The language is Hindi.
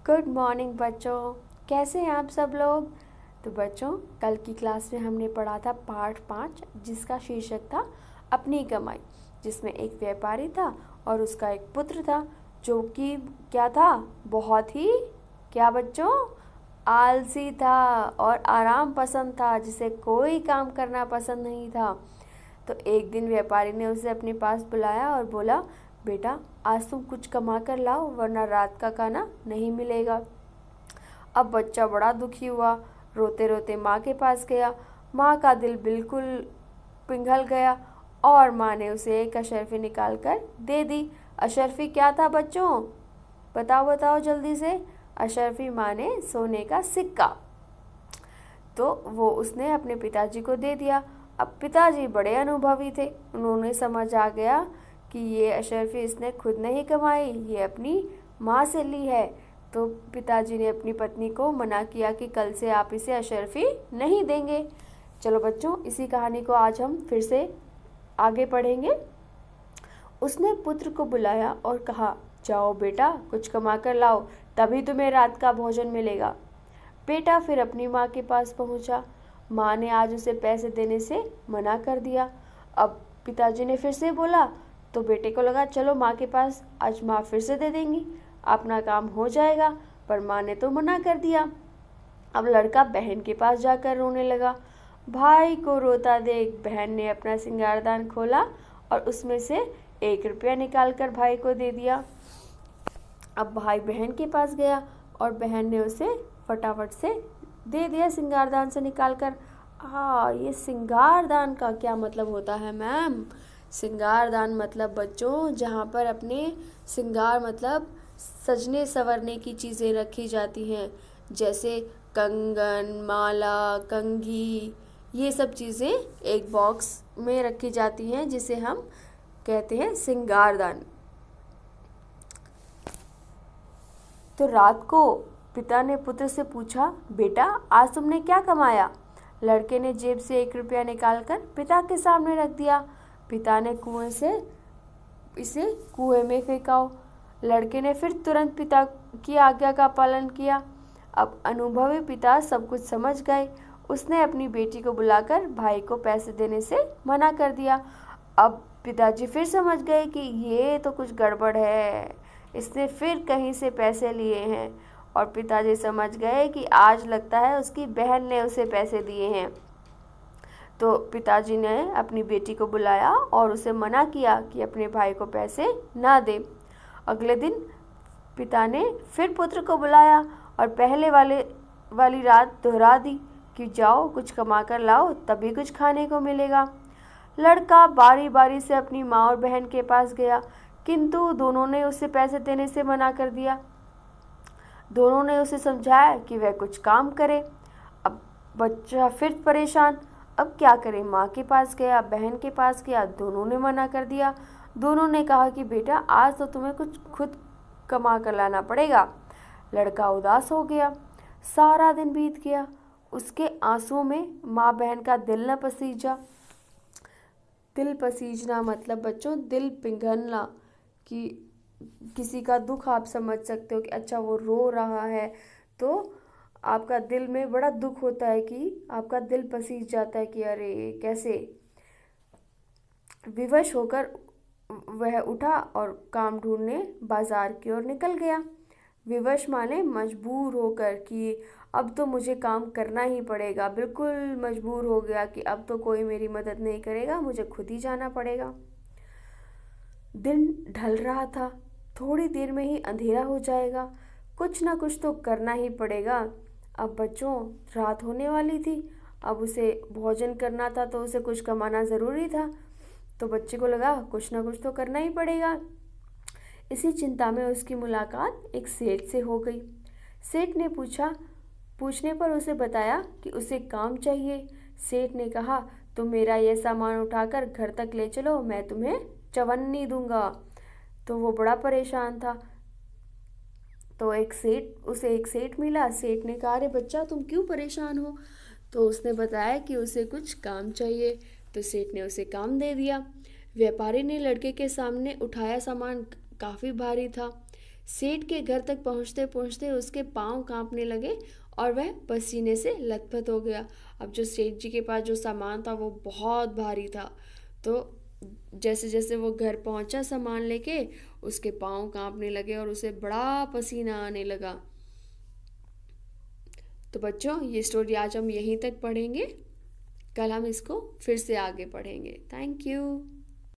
गुड मॉर्निंग बच्चों। कैसे हैं आप सब लोग। तो बच्चों, कल की क्लास में हमने पढ़ा था पाठ 5, जिसका शीर्षक था अपनी कमाई, जिसमें एक व्यापारी था और उसका एक पुत्र था जो कि क्या था, बहुत ही क्या बच्चों, आलसी था और आराम पसंद था, जिसे कोई काम करना पसंद नहीं था। तो एक दिन व्यापारी ने उसे अपने पास बुलाया और बोला, बेटा आज तुम कुछ कमा कर लाओ वरना रात का खाना नहीं मिलेगा। अब बच्चा बड़ा दुखी हुआ, रोते रोते माँ के पास गया। माँ का दिल बिल्कुल पिघल गया और माँ ने उसे एक अशर्फी निकाल कर दे दी। अशर्फी क्या था बच्चों, बताओ बताओ जल्दी से। अशर्फी माने सोने का सिक्का। तो वो उसने अपने पिताजी को दे दिया। अब पिताजी बड़े अनुभवी थे, उन्होंने समझ आ गया कि ये अशर्फी इसने खुद नहीं कमाई, ये अपनी माँ से ली है। तो पिताजी ने अपनी पत्नी को मना किया कि कल से आप इसे अशर्फी नहीं देंगे। चलो बच्चों, इसी कहानी को आज हम फिर से आगे पढ़ेंगे। उसने पुत्र को बुलाया और कहा, जाओ बेटा कुछ कमा कर लाओ, तभी तुम्हें रात का भोजन मिलेगा। बेटा फिर अपनी माँ के पास पहुँचा। माँ ने आज उसे पैसे देने से मना कर दिया। अब पिताजी ने फिर से बोला तो बेटे को लगा चलो माँ के पास, आज माँ फिर से दे देंगी, अपना काम हो जाएगा। पर माँ ने तो मना कर दिया। अब लड़का बहन के पास जाकर रोने लगा। भाई को रोता देख बहन ने अपना सिंगारदान खोला और उसमें से 1 रुपया निकाल कर भाई को दे दिया। अब भाई बहन के पास गया और बहन ने उसे फटाफट से दे दिया सिंगारदान से निकाल कर। ये सिंगारदान का क्या मतलब होता है मैम। सिंगारदान मतलब बच्चों जहाँ पर अपने सिंगार मतलब सजने संवरने की चीज़ें रखी जाती हैं, जैसे कंगन, माला, कंघी, ये सब चीज़ें एक बॉक्स में रखी जाती हैं, जिसे हम कहते हैं सिंगारदान। तो रात को पिता ने पुत्र से पूछा, बेटा आज तुमने क्या कमाया। लड़के ने जेब से 1 रुपया निकालकर पिता के सामने रख दिया। पिता ने कुएं से इसे कुएं में फेंका। लड़के ने फिर तुरंत पिता की आज्ञा का पालन किया। अब अनुभवी पिता सब कुछ समझ गए। उसने अपनी बेटी को बुलाकर भाई को पैसे देने से मना कर दिया। अब पिताजी फिर समझ गए कि ये तो कुछ गड़बड़ है, इसने फिर कहीं से पैसे लिए हैं। और पिताजी समझ गए कि आज लगता है उसकी बहन ने उसे पैसे दिए हैं। तो पिताजी ने अपनी बेटी को बुलाया और उसे मना किया कि अपने भाई को पैसे ना दे। अगले दिन पिता ने फिर पुत्र को बुलाया और पहले वाली रात दोहरा दी कि जाओ कुछ कमा कर लाओ, तभी कुछ खाने को मिलेगा। लड़का बारी बारी से अपनी माँ और बहन के पास गया, किंतु दोनों ने उसे पैसे देने से मना कर दिया। दोनों ने उसे समझाया कि वह कुछ काम करे। अब बच्चा फिर परेशान, अब क्या करे। माँ के पास गया, बहन के पास गया, दोनों ने मना कर दिया। दोनों ने कहा कि बेटा आज तो तुम्हें कुछ खुद कमा कर लाना पड़ेगा। लड़का उदास हो गया। सारा दिन बीत गया, उसके आंसुओं में माँ बहन का दिल न पसीजा। दिल पसीजना मतलब बच्चों दिल पिघलना, कि किसी का दुख आप समझ सकते हो कि अच्छा वो रो रहा है तो आपका दिल में बड़ा दुख होता है, कि आपका दिल पसीज जाता है कि अरे कैसे। विवश होकर वह उठा और काम ढूंढने बाजार की ओर निकल गया। विवश माने मजबूर होकर, कि अब तो मुझे काम करना ही पड़ेगा। बिल्कुल मजबूर हो गया कि अब तो कोई मेरी मदद नहीं करेगा, मुझे खुद ही जाना पड़ेगा। दिन ढल रहा था, थोड़ी देर में ही अंधेरा हो जाएगा, कुछ ना कुछ तो करना ही पड़ेगा। अब बच्चों रात होने वाली थी, अब उसे भोजन करना था तो उसे कुछ कमाना ज़रूरी था। तो बच्चे को लगा कुछ ना कुछ तो करना ही पड़ेगा। इसी चिंता में उसकी मुलाकात एक सेठ से हो गई। सेठ ने पूछने पर उसे बताया कि उसे काम चाहिए। सेठ ने कहा, तुम मेरा यह सामान उठाकर घर तक ले चलो, मैं तुम्हें चवन्नी दूंगा। तो वो बड़ा परेशान था। तो उसे एक सेठ मिला। सेठ ने कहा, अरे बच्चा तुम क्यों परेशान हो। तो उसने बताया कि उसे कुछ काम चाहिए। तो सेठ ने उसे काम दे दिया। व्यापारी ने लड़के के सामने उठाया सामान काफ़ी भारी था। सेठ के घर तक पहुंचते पहुंचते उसके पाँव कांपने लगे और वह पसीने से लथपथ हो गया। अब जो सेठ जी के पास जो सामान था वो बहुत भारी था, तो जैसे जैसे वो घर पहुंचा सामान लेके, उसके पाँव कांपने लगे और उसे बड़ा पसीना आने लगा। तो बच्चों, ये स्टोरी आज हम यहीं तक पढ़ेंगे, कल हम इसको फिर से आगे पढ़ेंगे। Thank you.